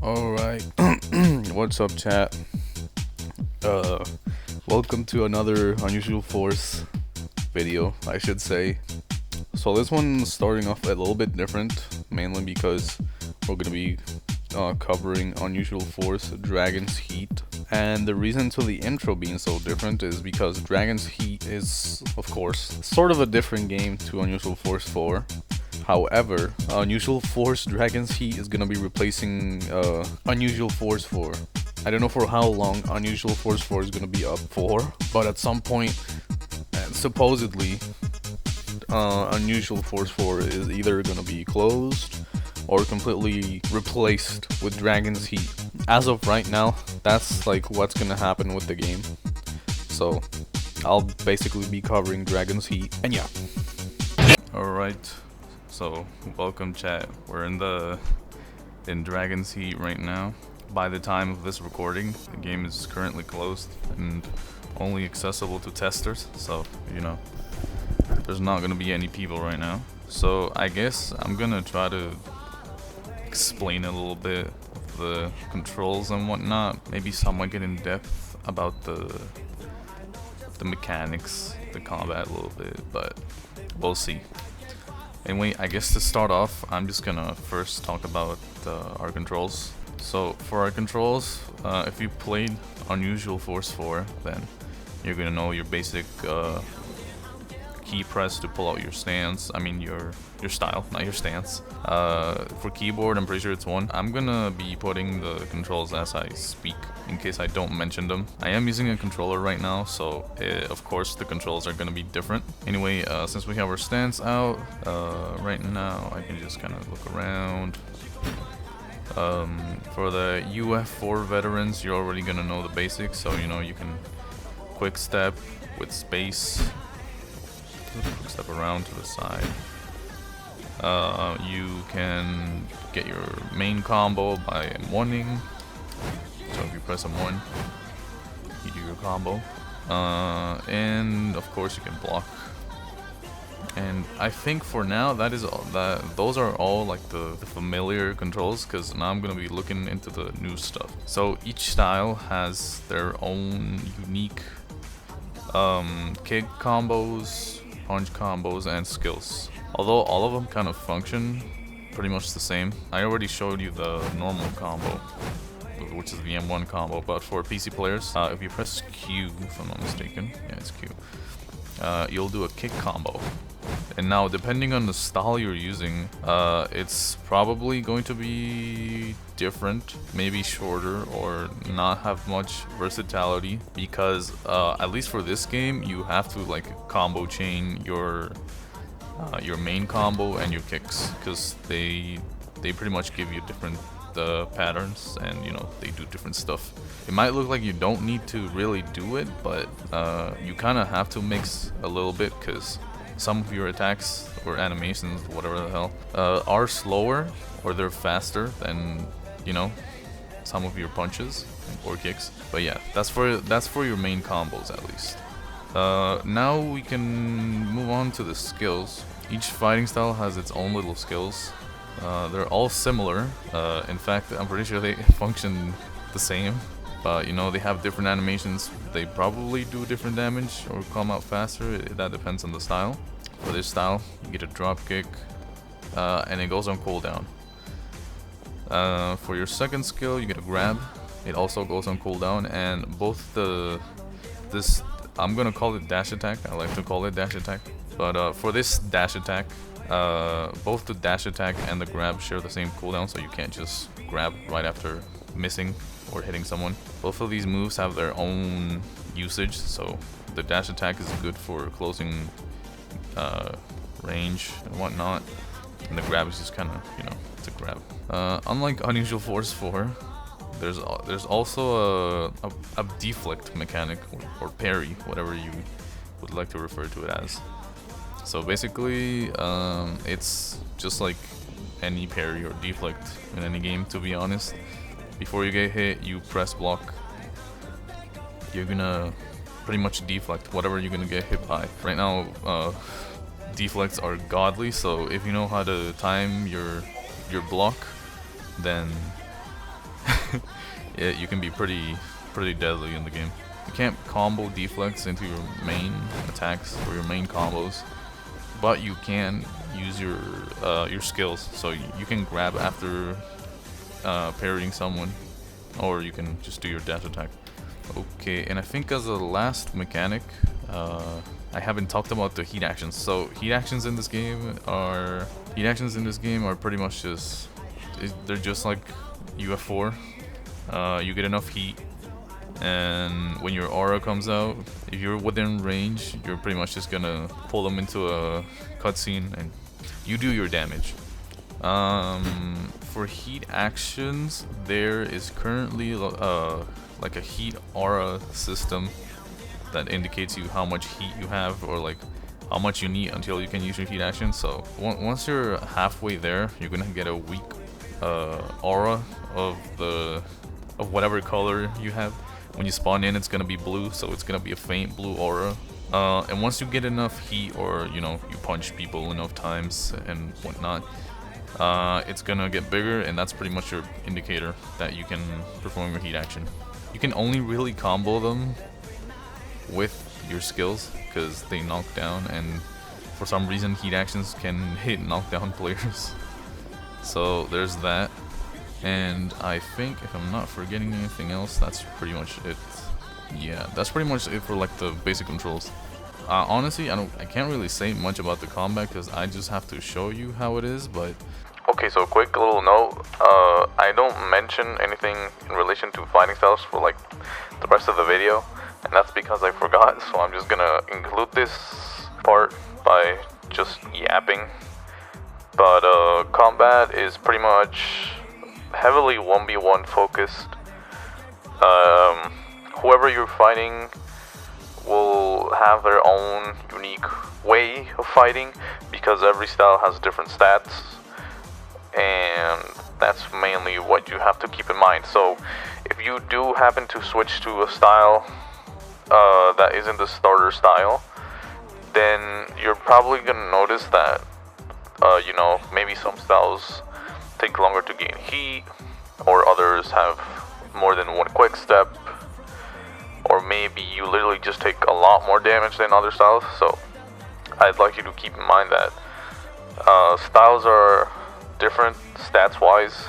Alright, what's up, chat? Uh, Welcome to another Unusual Force video, I should say. So this one's starting off a little bit different, mainly because we're gonna be covering Unusual Force Dragon's Heat. And the reason to the intro being so different is because Dragon's Heat is, of course, sort of a different game to Unusual Force 4. However, Unusual Force Dragon's Heat is gonna be replacing Unusual Force 4. I don't know for how long Unusual Force 4 is gonna be up for, but at some point, supposedly, Unusual Force 4 is either gonna be closed or completely replaced with Dragon's Heat. As of right now, that's like what's gonna happen with the game. So, I'll basically be covering Dragon's Heat, and yeah. Alright. So, welcome chat. We're in Dragon's Heat right now. By the time of this recording, the game is currently closed and only accessible to testers, so, you know, there's not gonna be any people right now. So, I guess I'm gonna try to explain a little bit of the controls and whatnot, maybe somewhat get in depth about the mechanics, the combat a little bit, but we'll see. Anyway, I guess to start off, I'm just gonna first talk about our controls. So for our controls, if you played Unusual Force 4, then you're gonna know your basic key press to pull out your stance. I mean your style, not your stance. For keyboard, I'm pretty sure it's 1. I'm gonna be putting the controls as I speak, in case I don't mention them. I am using a controller right now, so of course the controls are gonna be different. Anyway, since we have our stance out, right now I can just kind of look around. For the UF4 veterans, you're already gonna know the basics, so you know you can quick step with space. Step around to the side. You can get your main combo by M1ing. So if you press M1, you do your combo. And of course you can block. And I think for now those are all like the familiar controls, because now I'm gonna be looking into the new stuff. So each style has their own unique kick combos, punch combos, and skills. Although all of them kind of function pretty much the same. I already showed you the normal combo, which is the M1 combo, but for PC players, if you press Q, if I'm not mistaken, yeah, it's Q, you'll do a kick combo. And now, depending on the style you're using, it's probably going to be different, maybe shorter, or not have much versatility, because at least for this game, you have to like combo chain your main combo and your kicks, because they pretty much give you different patterns, and you know they do different stuff. It might look like you don't need to really do it, but you kind of have to mix a little bit, because some of your attacks or animations, whatever the hell, are slower or they're faster than, you know, some of your punches or kicks. But yeah, that's for your main combos at least. Now we can move on to the skills. Each fighting style has its own little skills. They're all similar. In fact, I'm pretty sure they function the same. But you know, they have different animations. They probably do different damage or come out faster. That depends on the style. For this style, you get a drop kick, and it goes on cooldown. For your second skill, you get a grab. It also goes on cooldown, and both I'm gonna call it dash attack. I like to call it dash attack. But for this dash attack, both the dash attack and the grab share the same cooldown, so you can't just grab right after missing or hitting someone. Both of these moves have their own usage, so the dash attack is good for closing range and whatnot, and the grab is just kind of, you know, it's a grab. Unlike Unusual Force 4, there's also a deflect mechanic, or parry, whatever you would like to refer to it as. So basically, it's just like any parry or deflect in any game, to be honest. Before you get hit, you press block. You're gonna pretty much deflect whatever you're gonna get hit by. Right now, deflects are godly, so if you know how to time your block, then you can be pretty deadly in the game. You can't combo Deflex into your main attacks or your main combos, but you can use your skills. So you can grab after parrying someone, or you can just do your dash attack. Okay, and I think as a last mechanic, I haven't talked about the heat actions. So heat actions in this game are pretty much just they're just like UF4. You get enough heat, and when your aura comes out, if you're within range, you're pretty much just gonna pull them into a cutscene and you do your damage. For heat actions, there is currently like a heat aura system that indicates you how much heat you have, or like how much you need until you can use your heat action. So once you're halfway there, you're gonna get a weak aura of whatever color you have. When you spawn in, it's gonna be blue, so it's gonna be a faint blue aura. And once you get enough heat, or you punch people enough times and whatnot, it's gonna get bigger, and that's pretty much your indicator that you can perform your heat action. You can only really combo them with your skills because they knock down, and for some reason heat actions can hit knockdown players. So there's that. And I think, if I'm not forgetting anything else, that's pretty much it. Yeah, that's pretty much it for like the basic controls. Honestly, I can't really say much about the combat because I just have to show you how it is. But okay, so quick little note. I don't mention anything in relation to fighting styles for like the rest of the video, and that's because I forgot. So I'm just gonna include this part by just yapping. But combat is pretty much heavily 1v1 focused. Whoever you're fighting will have their own unique way of fighting because every style has different stats, and that's mainly what you have to keep in mind. So if you do happen to switch to a style that isn't the starter style, then you're probably gonna notice that maybe some styles take longer to gain heat, or others have more than one quick step, or maybe you literally just take a lot more damage than other styles. So I'd like you to keep in mind that styles are different stats wise,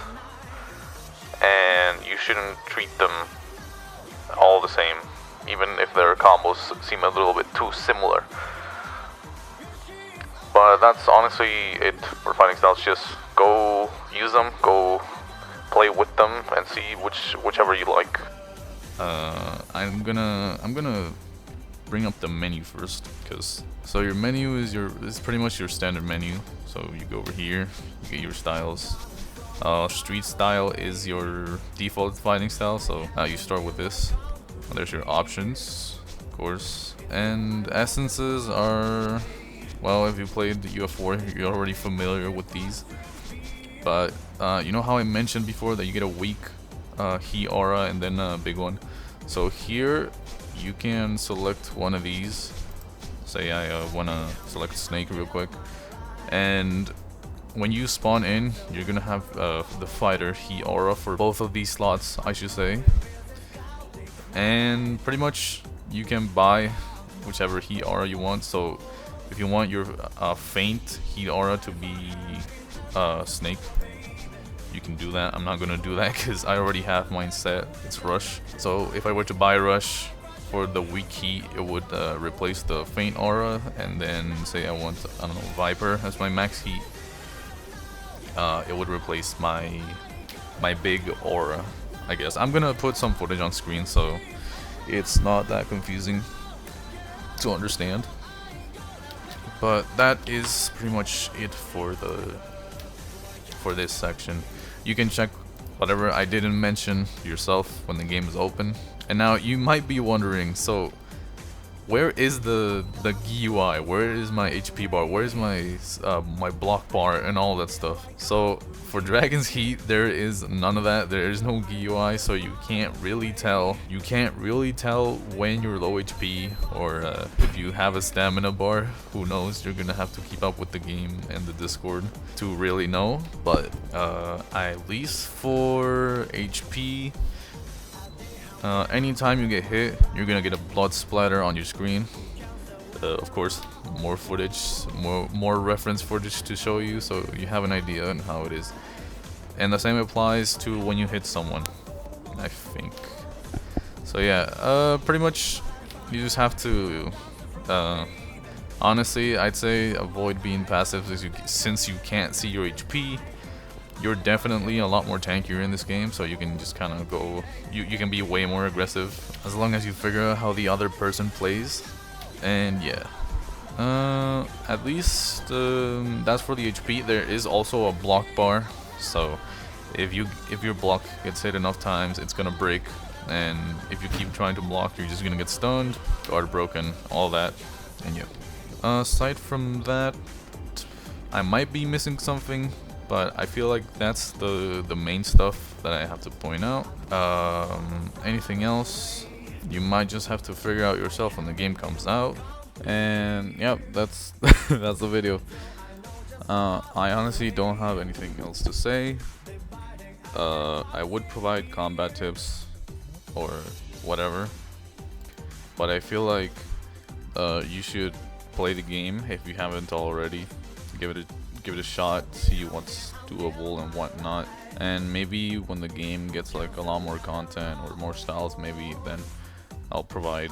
and you shouldn't treat them all the same, even if their combos seem a little bit too similar. But that's honestly it for fighting styles. Just go use them, go play with them, and see whichever you like. I'm gonna bring up the menu first, so your menu is pretty much your standard menu. So you go over here, you get your styles. Street style is your default fighting style, so you start with this. There's your options, of course, and essences are, well, if you played the UF4, you're already familiar with these. But you know how I mentioned before that you get a weak heat aura and then a big one? So here you can select one of these. Say I want to select Snake real quick, and when you spawn in, you're gonna have the fighter heat aura for both of these slots, I should say. And pretty much you can buy whichever heat aura you want. So if you want your faint heat aura to be Snake, you can do that. I'm not gonna do that because I already have mine set. It's Rush. So if I were to buy Rush for the weak heat, it would replace the faint aura, and then say I want, I don't know, Viper as my max heat, it would replace my big aura, I guess. I'm gonna put some footage on screen so it's not that confusing to understand. But that is pretty much it for this section. You can check whatever I didn't mention yourself when the game is open. And now you might be wondering, so where is the GUI? Where is my HP bar? Where is my my block bar and all that stuff? So for Dragon's Heat, there is none of that. There is no GUI, so you can't really tell. You can't really tell when you're low HP, or if you have a stamina bar. Who knows? You're gonna have to keep up with the game and the Discord to really know. But at least for HP. Anytime you get hit, you're gonna get a blood splatter on your screen. Of course, more footage, more reference footage to show you, so you have an idea on how it is. And the same applies to when you hit someone, I think. So yeah, pretty much you just have to, honestly, I'd say avoid being passive since you can't see your HP. You're definitely a lot more tankier in this game, so you can just kind of go, you can be way more aggressive as long as you figure out how the other person plays. And yeah, at least that's for the HP. There is also a block bar, so if your block gets hit enough times, it's gonna break, and if you keep trying to block, you're just gonna get stunned, guard broken, all that. And yeah, aside from that, I might be missing something, but I feel like that's the main stuff that I have to point out. Anything else, you might just have to figure out yourself when the game comes out. And yep, that's that's the video. I honestly don't have anything else to say. I would provide combat tips or whatever, but I feel like you should play the game if you haven't already. Give it a shot, see what's doable and whatnot, and maybe when the game gets like a lot more content or more styles, maybe then I'll provide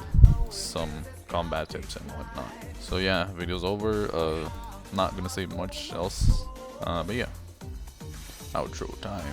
some combat tips and whatnot. So yeah, video's over. Not gonna say much else, but yeah, outro time.